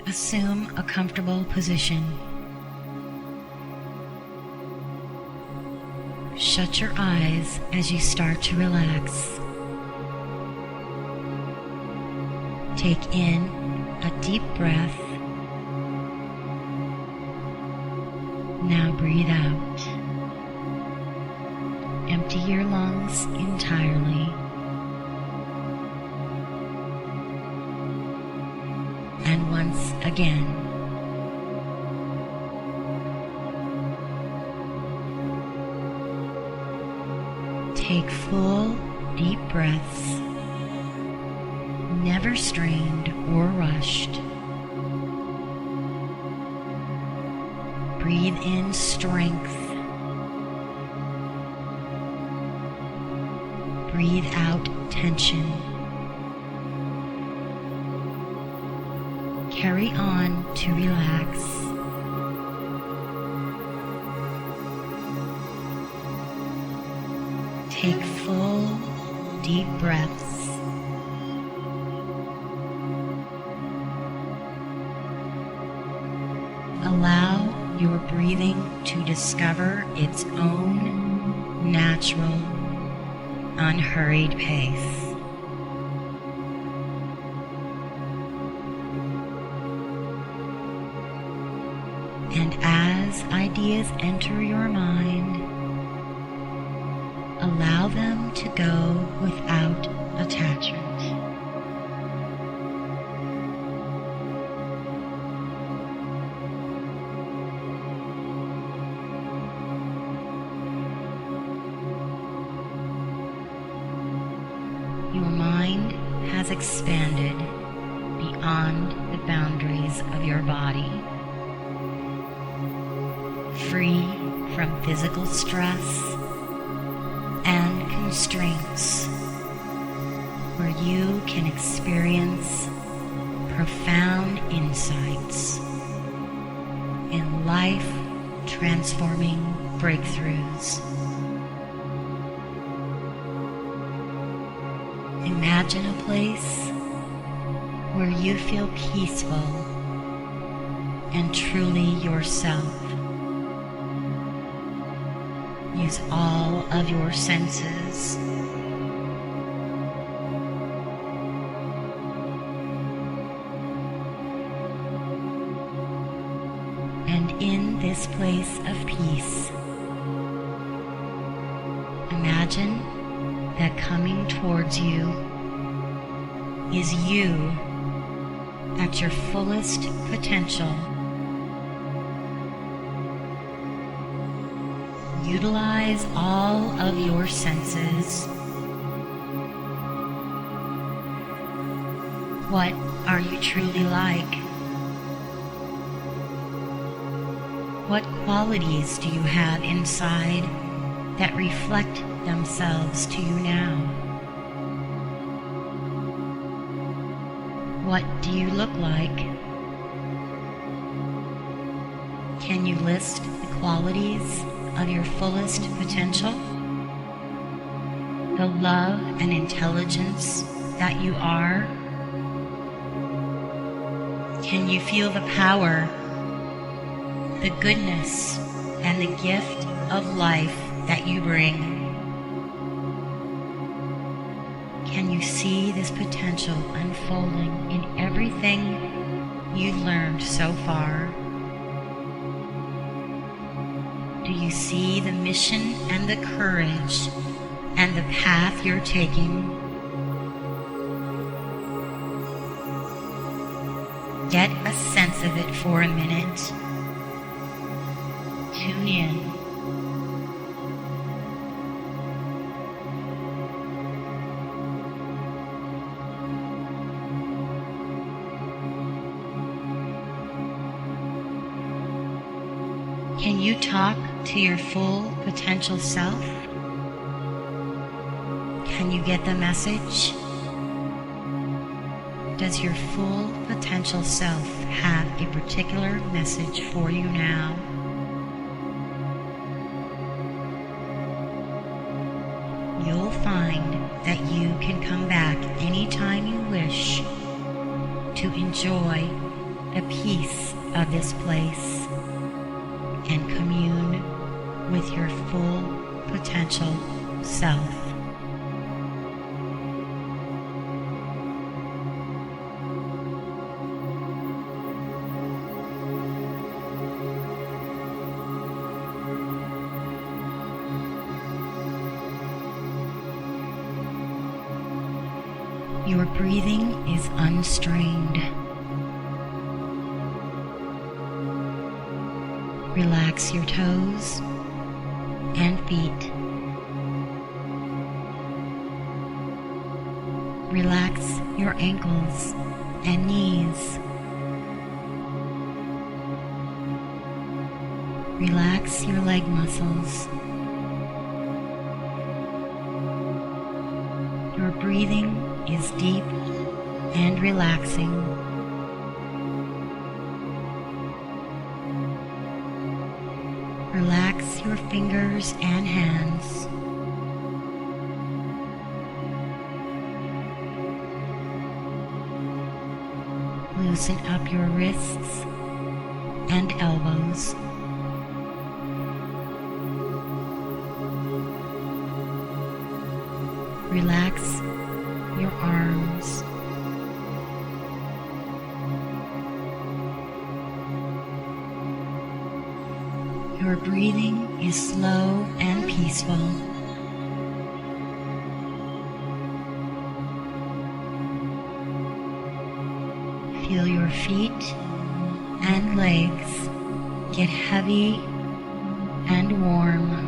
Assume a comfortable position. Shut your eyes as you start to relax. Take in a deep breath. Now breathe out. Empty your lungs entirely. And once again, take full, deep breaths, never strained or rushed. Breathe in strength. Breathe out tension. Carry on to relax. Take full, deep breaths. Allow your breathing to discover its own natural, unhurried pace. And as ideas enter your mind, allow them to go without attachment. Your mind has expanded beyond the boundaries of your body, free from physical stress and constraints, where you can experience profound insights and life-transforming breakthroughs. Imagine a place where you feel peaceful and truly yourself. Use all of your senses. And in this place of peace, imagine that coming towards you is you at your fullest potential. Utilize all of your senses. What are you truly like? What qualities do you have inside that reflect themselves to you now? What do you look like? Can you list the qualities of your fullest potential? The love and intelligence that you are? Can you feel the power, the goodness, and the gift of life that you bring? Can you see this potential unfolding in everything you've learned so far? Do you see the mission and the courage and the path you're taking? Get a sense of it for a minute. Tune in. Can you talk to your full potential self? Can you get the message? Does your full potential self have a particular message for you now? You'll find that you can come back anytime you wish to enjoy a piece of this place and commune with your full potential self. Your breathing is unstrained. Relax your toes and feet. Relax your ankles and knees. Relax your leg muscles. Your breathing is deep and relaxing. Relax your fingers and hands. Loosen up your wrists and elbows. Relax your arms. Your breathing is slow and peaceful. Feel your feet and legs get heavy and warm.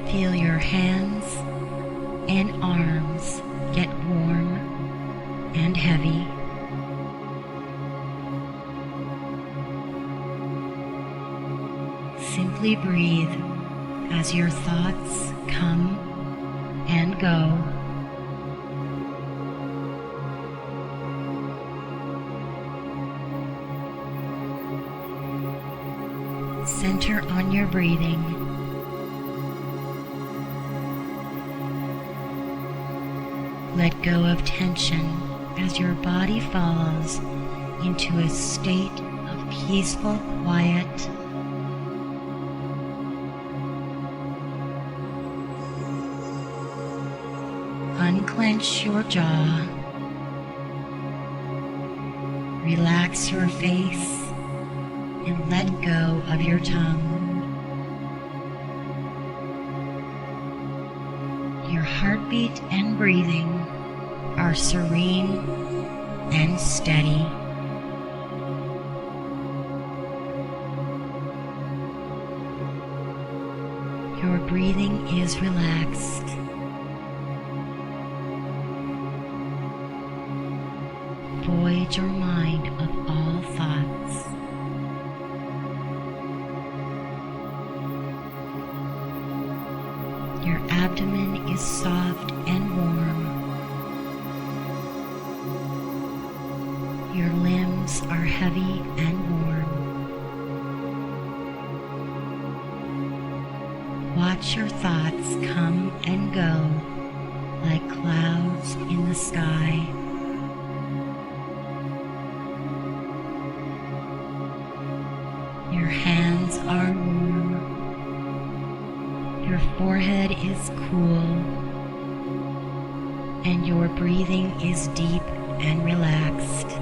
Feel your hands and arms get warm and heavy. Simply breathe as your thoughts come and go. Center on your breathing. Let go of tension as your body falls into a state of peaceful quiet. Unclench your jaw. Relax your face and let go of your tongue. Your heartbeat and breathing are serene and steady. Your breathing is relaxed. Void your mind of all thoughts. Your abdomen is soft and warm. Your limbs are heavy and warm. Watch your thoughts come and go like clouds in the sky. Your hands are warm. Your forehead is cool. And your breathing is deep and relaxed.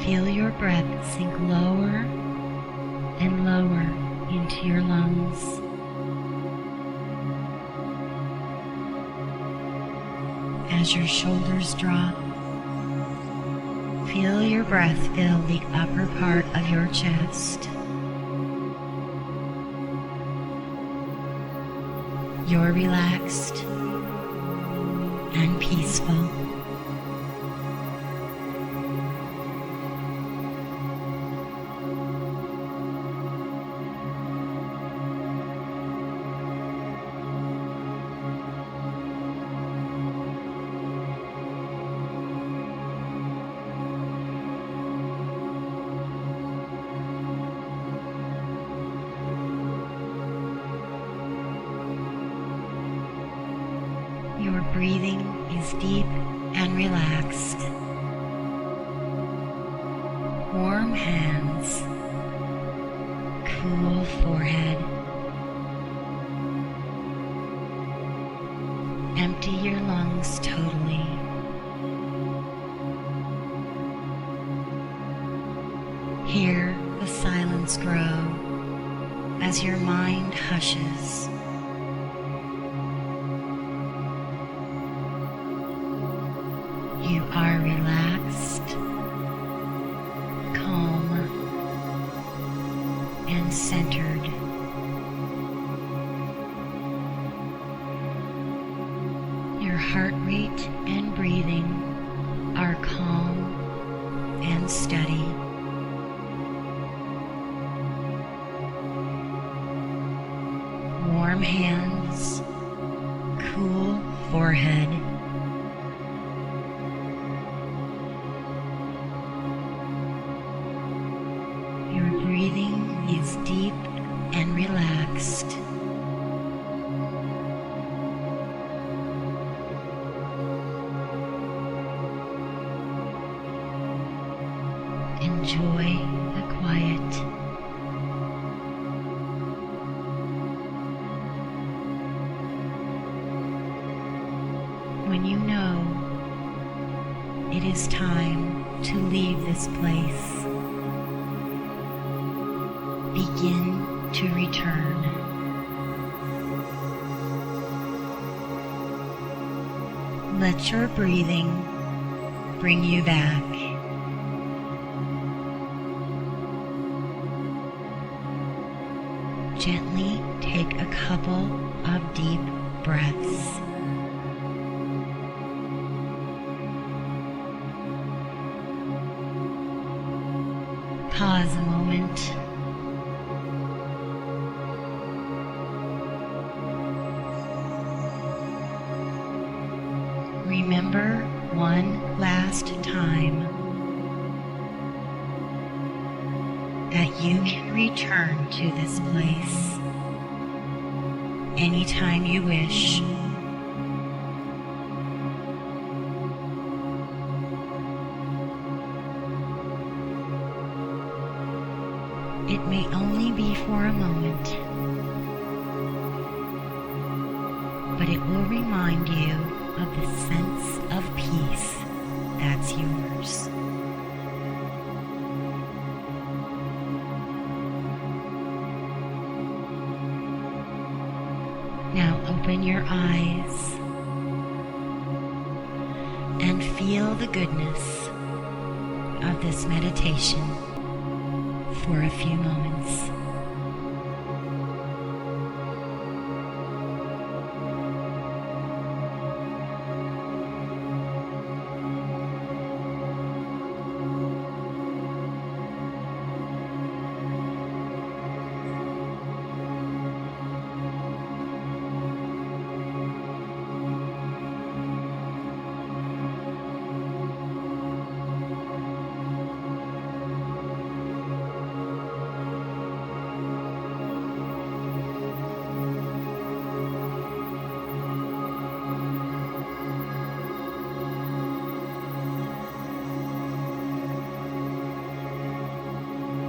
Feel your breath sink lower and lower into your lungs. As your shoulders drop, feel your breath fill the upper part of your chest. You're relaxed and peaceful. breathing is deep and relaxed. Warm hands, cool forehead. Empty your lungs totally. Hear the silence grow as your mind hushes. You are relaxed, calm, and centered. Your heart rate and breathing are calm and steady. Warm hands, cool forehead. Your breathing is deep and relaxed. Enjoy the quiet. When you know it is time to leave this place, begin to return. Let your breathing bring you back. Gently take a couple of deep breaths. Pause a moment. Remember one last time that you can return to this place anytime you wish. It may only be for a moment, but it will remind you of the sense of peace that's yours. Now open your eyes and feel the goodness of this meditation for a few moments.